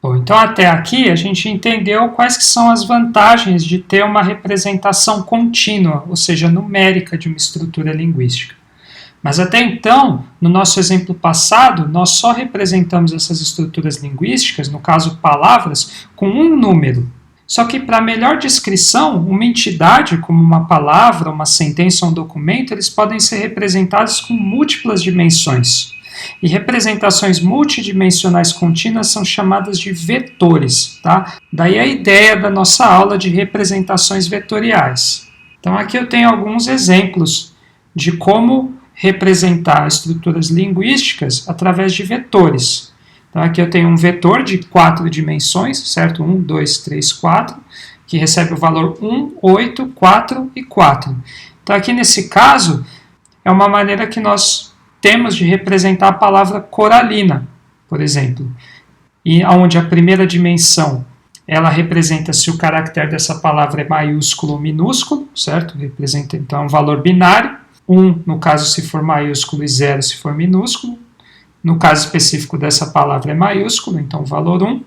Bom, então até aqui a gente entendeu quais que são as vantagens de ter uma representação contínua, ou seja, numérica de uma estrutura linguística. Mas até então, no nosso exemplo passado, nós só representamos essas estruturas linguísticas, no caso palavras, com um número. Só que para melhor descrição, uma entidade, como uma palavra, uma sentença ou um documento, eles podem ser representados com múltiplas dimensões. E representações multidimensionais contínuas são chamadas de vetores. Tá? Daí a ideia da nossa aula de representações vetoriais. Então aqui eu tenho alguns exemplos de como representar estruturas linguísticas através de vetores. Então aqui eu tenho um vetor de 4 dimensões, certo? 1, 2, 3, 4, que recebe o valor 1, 8, 4 e 4. Então aqui nesse caso, é uma maneira que nós temos de representar a palavra coralina, por exemplo, e onde a primeira dimensão ela representa se o caractere dessa palavra é maiúsculo ou minúsculo, certo? Representa então um valor binário, 1 no caso se for maiúsculo e 0 se for minúsculo. No caso específico dessa palavra é maiúsculo, então o valor 1.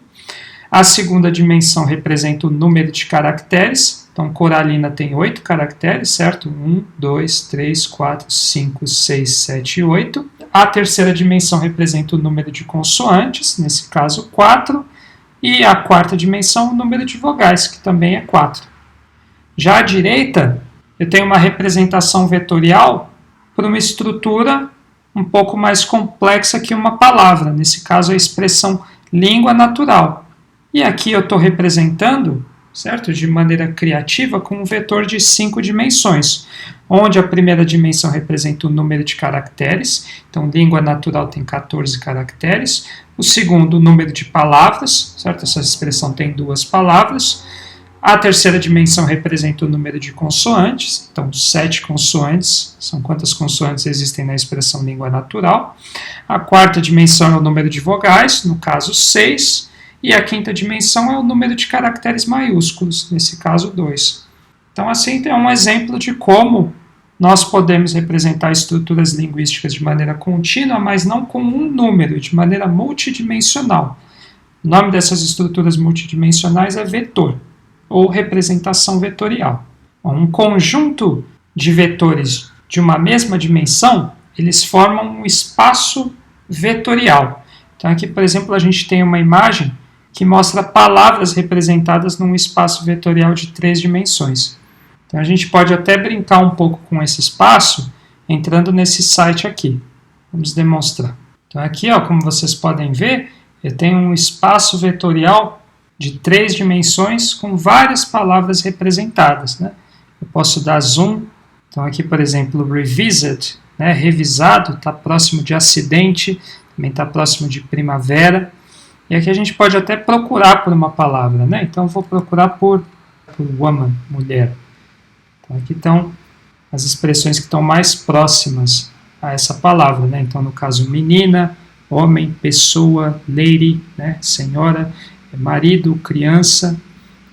A segunda dimensão representa o número de caracteres. Então, coralina tem 8 caracteres, certo? 1, 2, 3, 4, 5, 6, 7 e 8. A terceira dimensão representa o número de consoantes, nesse caso 4. E a quarta dimensão, o número de vogais, que também é 4. Já à direita, eu tenho uma representação vetorial para uma estrutura um pouco mais complexa que uma palavra, nesse caso a expressão língua natural. E aqui eu estou representando, certo? De maneira criativa, com um vetor de 5 dimensões, onde a primeira dimensão representa o número de caracteres, então língua natural tem 14 caracteres, o segundo, o número de palavras, certo? Essa expressão tem 2 palavras, a terceira dimensão representa o número de consoantes, então 7 consoantes, são quantas consoantes existem na expressão língua natural, a quarta dimensão é o número de vogais, no caso 6, e a quinta dimensão é o número de caracteres maiúsculos, nesse caso 2. Então, assim, é um exemplo de como nós podemos representar estruturas linguísticas de maneira contínua, mas não com um número, de maneira multidimensional. O nome dessas estruturas multidimensionais é vetor, ou representação vetorial. Um conjunto de vetores de uma mesma dimensão, eles formam um espaço vetorial. Então, aqui, por exemplo, a gente tem uma imagem que mostra palavras representadas num espaço vetorial de 3 dimensões. Então a gente pode até brincar um pouco com esse espaço entrando nesse site aqui. Vamos demonstrar. Então aqui, ó, como vocês podem ver, eu tenho um espaço vetorial de 3 dimensões com várias palavras representadas, né? Eu posso dar zoom. Então aqui, por exemplo, revisit, né, revisado, está próximo de acidente, também está próximo de primavera. E aqui a gente pode até procurar por uma palavra, né? Então eu vou procurar por woman, mulher. Então aqui estão as expressões que estão mais próximas a essa palavra, né? Então no caso menina, homem, pessoa, lady, né? Senhora, marido, criança.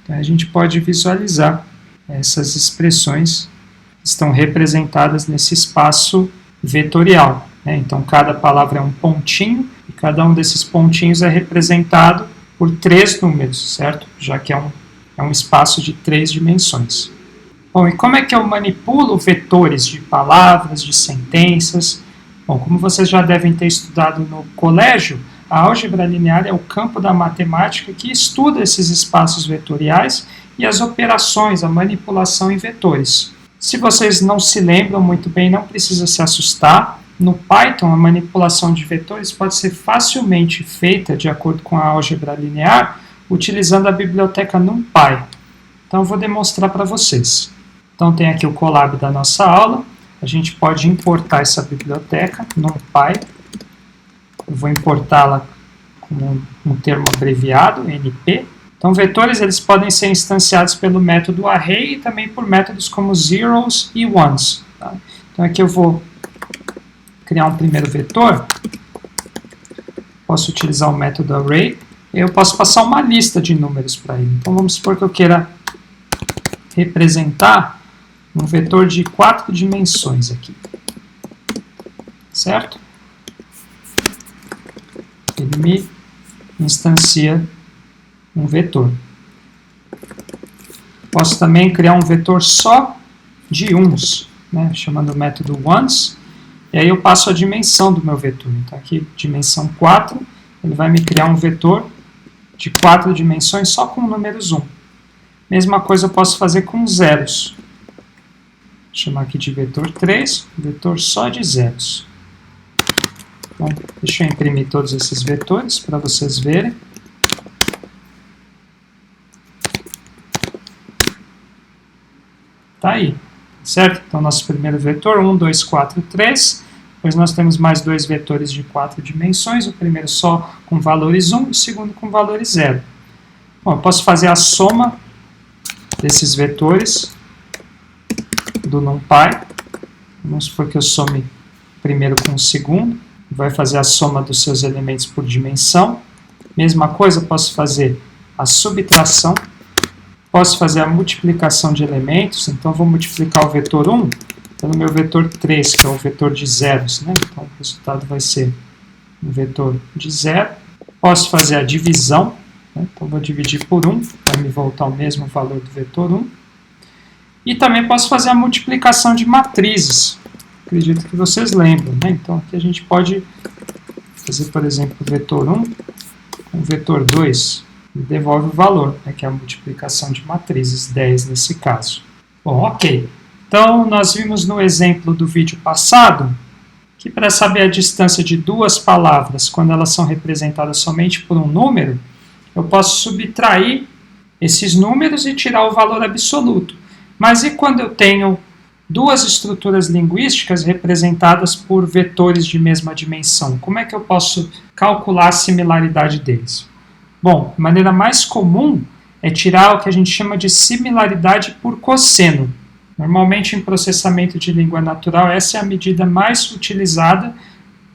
Então a gente pode visualizar essas expressões que estão representadas nesse espaço vetorial, né? Então cada palavra é um pontinho, e cada um desses pontinhos é representado por 3 números, certo? Já que é um espaço de 3 dimensões. Bom, e como é que eu manipulo vetores de palavras, de sentenças? Bom, como vocês já devem ter estudado no colégio, a álgebra linear é o campo da matemática que estuda esses espaços vetoriais e as operações, a manipulação em vetores. Se vocês não se lembram muito bem, não precisa se assustar. No Python, a manipulação de vetores pode ser facilmente feita, de acordo com a álgebra linear, utilizando a biblioteca NumPy. Então, eu vou demonstrar para vocês. Então, tem aqui o Colab da nossa aula. A gente pode importar essa biblioteca, NumPy. Eu vou importá-la com um termo abreviado, NP. Então, vetores eles podem ser instanciados pelo método array e também por métodos como zeros e ones. Tá? Então, aqui eu vou criar um primeiro vetor, posso utilizar o método array, eu posso passar uma lista de números para ele. Então vamos supor que eu queira representar um vetor de 4 dimensões aqui, certo? Ele me instancia um vetor. Posso também criar um vetor só de uns, né, chamando o método ones, e aí eu passo a dimensão do meu vetor. Então aqui, dimensão 4, ele vai me criar um vetor de 4 dimensões só com números 1. Mesma coisa eu posso fazer com zeros. Vou chamar aqui de vetor 3, vetor só de zeros. Então, deixa eu imprimir todos esses vetores para vocês verem. Tá aí, certo? Então, nosso primeiro vetor, 1, 2, 4, 3. Depois nós temos mais dois vetores de 4 dimensões, o primeiro só com valores 1 e o segundo com valores 0. Bom, eu posso fazer a soma desses vetores do NumPy. Vamos supor que eu some o primeiro com o segundo. Vai fazer a soma dos seus elementos por dimensão. Mesma coisa, posso fazer a subtração. Posso fazer a multiplicação de elementos. Então, vou multiplicar o vetor 1 pelo meu vetor 3, que é o vetor de zeros, né? Então, o resultado vai ser um vetor de 0. Posso fazer a divisão, né? Então, vou dividir por 1, para me voltar ao mesmo valor do vetor 1. E também posso fazer a multiplicação de matrizes. Acredito que vocês lembram, né? Então, aqui a gente pode fazer, por exemplo, o vetor 1 com o vetor 2, e devolve o valor, né? Que é a multiplicação de matrizes, 10 nesse caso. Bom, ok. Então, nós vimos no exemplo do vídeo passado que para saber a distância de duas palavras, quando elas são representadas somente por um número, eu posso subtrair esses números e tirar o valor absoluto. Mas e quando eu tenho duas estruturas linguísticas representadas por vetores de mesma dimensão? Como é que eu posso calcular a similaridade deles? Bom, a maneira mais comum é tirar o que a gente chama de similaridade por cosseno. Normalmente, em processamento de língua natural, essa é a medida mais utilizada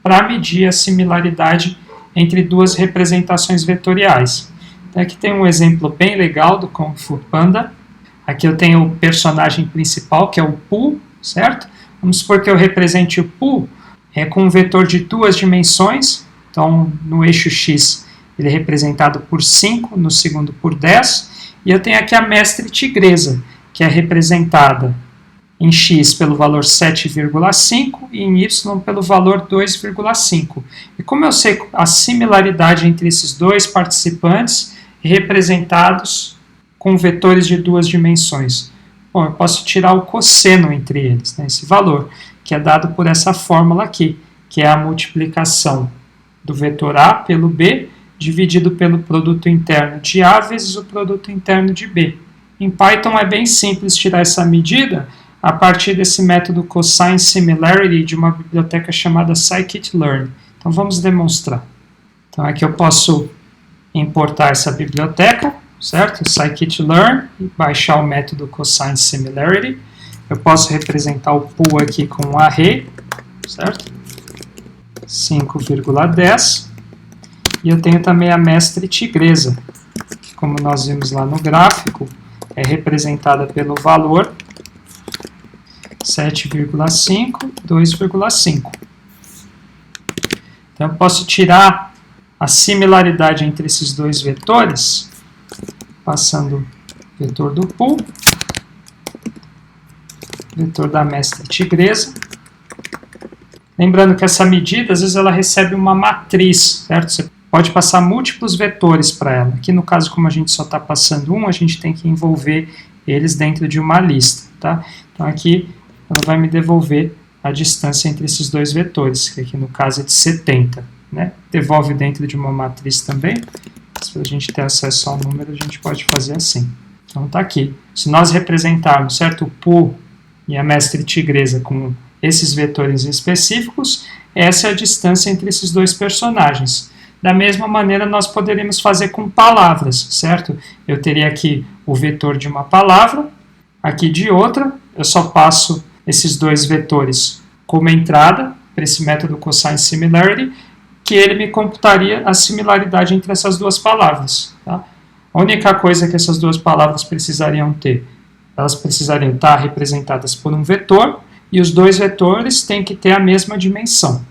para medir a similaridade entre duas representações vetoriais. Então, aqui tem um exemplo bem legal do Kung Fu Panda. Aqui eu tenho o personagem principal, que é o Pooh, certo? Vamos supor que eu represente o Pooh com um vetor de duas dimensões. Então, no eixo X, ele é representado por 5, no segundo por 10. E eu tenho aqui a mestre tigresa, que é representada em x pelo valor 7,5 e em y pelo valor 2,5. E como eu sei a similaridade entre esses dois participantes representados com vetores de duas dimensões? Bom, eu posso tirar o cosseno entre eles, né, esse valor, que é dado por essa fórmula aqui, que é a multiplicação do vetor A pelo B, dividido pelo produto interno de A vezes o produto interno de B. Em Python é bem simples tirar essa medida a partir desse método cosine similarity de uma biblioteca chamada scikit-learn. Então vamos demonstrar. Então aqui eu posso importar essa biblioteca, certo? Scikit-learn, e baixar o método cosine similarity. Eu posso representar o Pooh aqui com um array, certo? 5,10. E eu tenho também a mestre tigresa, que, como nós vimos lá no gráfico, é representada pelo valor 7,5, 2,5. Então, eu posso tirar a similaridade entre esses dois vetores, passando o vetor do Pooh, vetor da mestre tigresa. Lembrando que essa medida, às vezes, ela recebe uma matriz, certo? Você pode passar múltiplos vetores para ela. Aqui, no caso, como a gente só está passando um, a gente tem que envolver eles dentro de uma lista, tá? Então, aqui, ela vai me devolver a distância entre esses dois vetores, que aqui, no caso, é de 70, né? Devolve dentro de uma matriz também. Se a gente ter acesso ao número, a gente pode fazer assim. Então, está aqui. Se nós representarmos, certo, o Pooh e a mestre tigresa com esses vetores específicos, essa é a distância entre esses dois personagens. Da mesma maneira, nós poderíamos fazer com palavras, certo? Eu teria aqui o vetor de uma palavra, aqui de outra, eu só passo esses dois vetores como entrada para esse método cosine similarity, que ele me computaria a similaridade entre essas duas palavras. Tá? A única coisa que essas duas palavras precisariam ter, elas precisariam estar representadas por um vetor, e os dois vetores têm que ter a mesma dimensão.